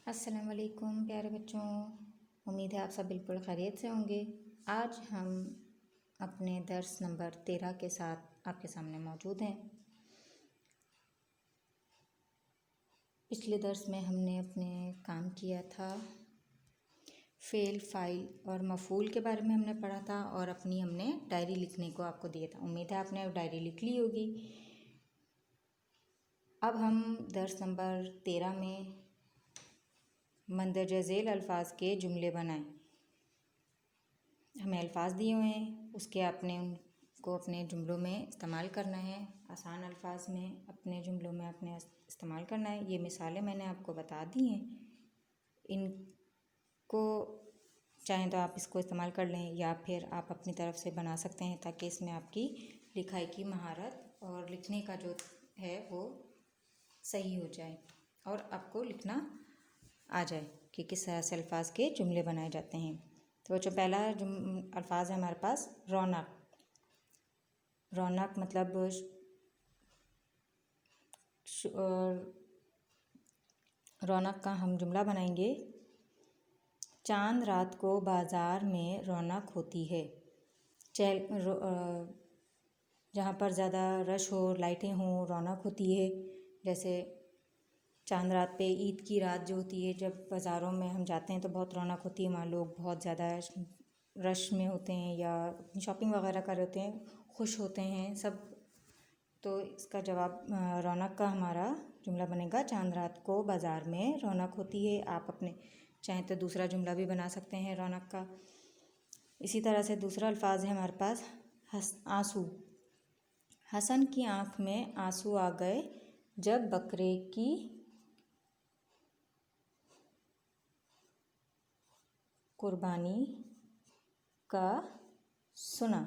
अस्सलाम वालेकुम प्यारे बच्चों। उम्मीद है आप सब बिल्कुल खैरियत से होंगे। आज हम अपने दर्स नंबर 13 के साथ आपके सामने मौजूद हैं। पिछले दर्स में हमने अपने काम किया था, फ़ेल, फ़ाइल और मफ़ूल के बारे में हमने पढ़ा था और अपनी हमने डायरी लिखने को आपको दिया था। उम्मीद है आपने डायरी लिख ली होगी। अब हम दर्स नंबर 13 में मंदरजा झेल अल्फाज के जुमले बनाएं। हमें अल्फाज दिए हुए हैं, उसके आपने उनको अपने जुमलों में इस्तेमाल करना है। आसान अल्फाज में अपने जुमलों में अपने इस्तेमाल करना है। ये मिसालें मैंने आपको बता दी हैं, इनको चाहें तो आप इसको इस्तेमाल कर लें या फिर आप अपनी तरफ से बना सकते हैं, ताकि इसमें आपकी लिखाई की महारत और लिखने का जो है वो सही हो जाए और आपको लिखना आ जाए कि किस तरह से अल्फाज के जुमले बनाए जाते हैं। तो जो पहला अल्फाज है हमारे पास रौनक। रौनक मतलब रौनक का हम जुमला बनाएंगे। चांद रात को बाज़ार में रौनक होती है। जहाँ पर ज़्यादा रश हो, लाइटें हों, रौनक होती है। जैसे चांद रात पे ईद की रात जो होती है, जब बाज़ारों में हम जाते हैं तो बहुत रौनक होती है। वहाँ लोग बहुत ज़्यादा रश में होते हैं या शॉपिंग वगैरह कर रहे होते हैं, खुश होते हैं सब। तो इसका जवाब रौनक का हमारा जुमला बनेगा, चांद रात को बाज़ार में रौनक होती है। आप अपने चाहें तो दूसरा जुमला भी बना सकते हैं रौनक का। इसी तरह से दूसरा अल्फाज है हमारे पास आंसू। हसन की आँख में आंसू आ गए जब बकरे की कुर्बानी का सुना।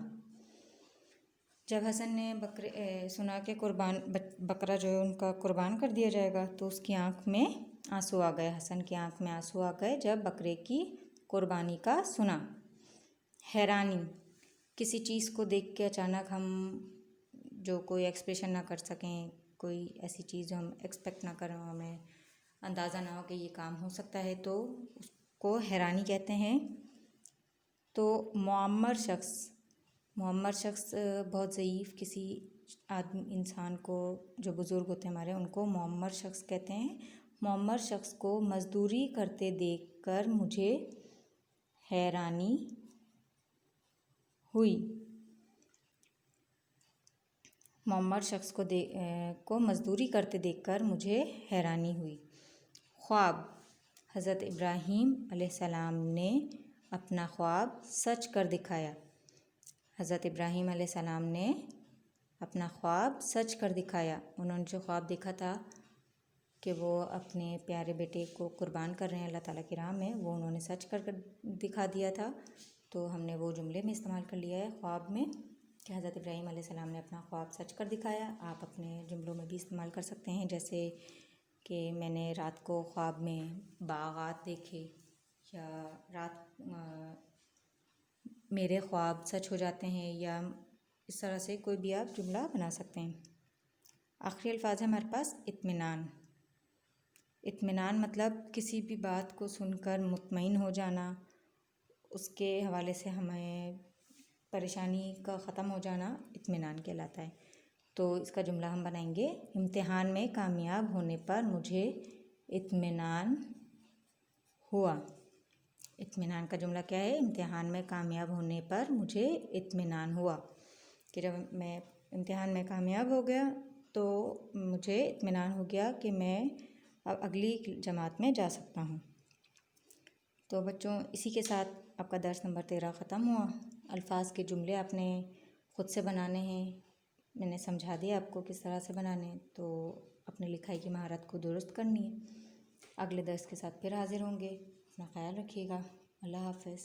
जब हसन ने सुना कि बकरा जो है उनका कुर्बान कर दिया जाएगा, तो उसकी आँख में आंसू आ गए। हसन की आँख में आंसू आ गए जब बकरे की कुर्बानी का सुना। हैरानी, किसी चीज़ को देख के अचानक हम जो कोई एक्सप्रेशन ना कर सकें, कोई ऐसी चीज़ जो हम एक्सपेक्ट ना करें, हमें अंदाज़ा ना हो कि ये काम हो सकता है, तो उसको हैरानी कहते हैं। तो मुअम्मर शख्स बहुत ज़ईफ़ किसी आदमी इंसान को, जो बुज़ुर्ग होते हैं हमारे, उनको मुअम्मर शख्स कहते हैं। मुअम्मर शख्स को मज़दूरी करते देखकर मुझे हैरानी हुई। मुअम्मर शख्स को मज़दूरी करते देखकर मुझे हैरानी हुई। ख्वाब, हज़रत इब्राहीम अलैहिस्सलाम ने अपना ख्वाब सच कर दिखाया। हज़रत इब्राहीम अलैहिस्सलाम ने अपना ख्वाब सच कर दिखाया। उन्होंने जो ख्वाब देखा था कि वो अपने प्यारे बेटे को कुर्बान कर रहे हैं अल्लाह ताला की राह में, वो उन्होंने सच कर दिखा दिया था। तो हमने वो जुमले में इस्तेमाल कर लिया है ख्वाब में कि हज़रत इब्राहीम अलैहिस्सलाम ने अपना ख्वाब सच कर दिखाया। आप अपने जुमलों में भी इस्तेमाल कर सकते हैं, जैसे कि मैंने रात को ख्वाब में बागात देखे, या रात मेरे ख्वाब सच हो जाते हैं, या इस तरह से कोई भी आप जुमला बना सकते हैं। आखिरी अल्फाज है हमारे पास इत्मीनान। इत्मीनान मतलब किसी भी बात को सुनकर मुतमईन हो जाना, उसके हवाले से हमें परेशानी का ख़त्म हो जाना इत्मीनान कहलाता है। तो इसका जुमला हम बनाएंगे, इम्तिहान में कामयाब होने पर मुझे इत्मीनान हुआ। इत्मीनान का जुमला क्या है? इम्तिहान में कामयाब होने पर मुझे इत्मीनान हुआ, कि जब मैं इम्तिहान में कामयाब हो गया तो मुझे इत्मीनान हो गया कि मैं अब अगली जमात में जा सकता हूँ। तो बच्चों, इसी के साथ आपका दर्स नंबर 13 ख़त्म हुआ। अल्फाज के जुमले आपने ख़ुद से बनाने हैं, मैंने समझा दिया आपको किस तरह से बनाने हैं। तो अपनी लिखाई की महारत को दुरुस्त करनी है। अगले दर्स के साथ फिर हाज़िर होंगे। अपना ख्याल रखिएगा। अल्लाह हाफ़िज़।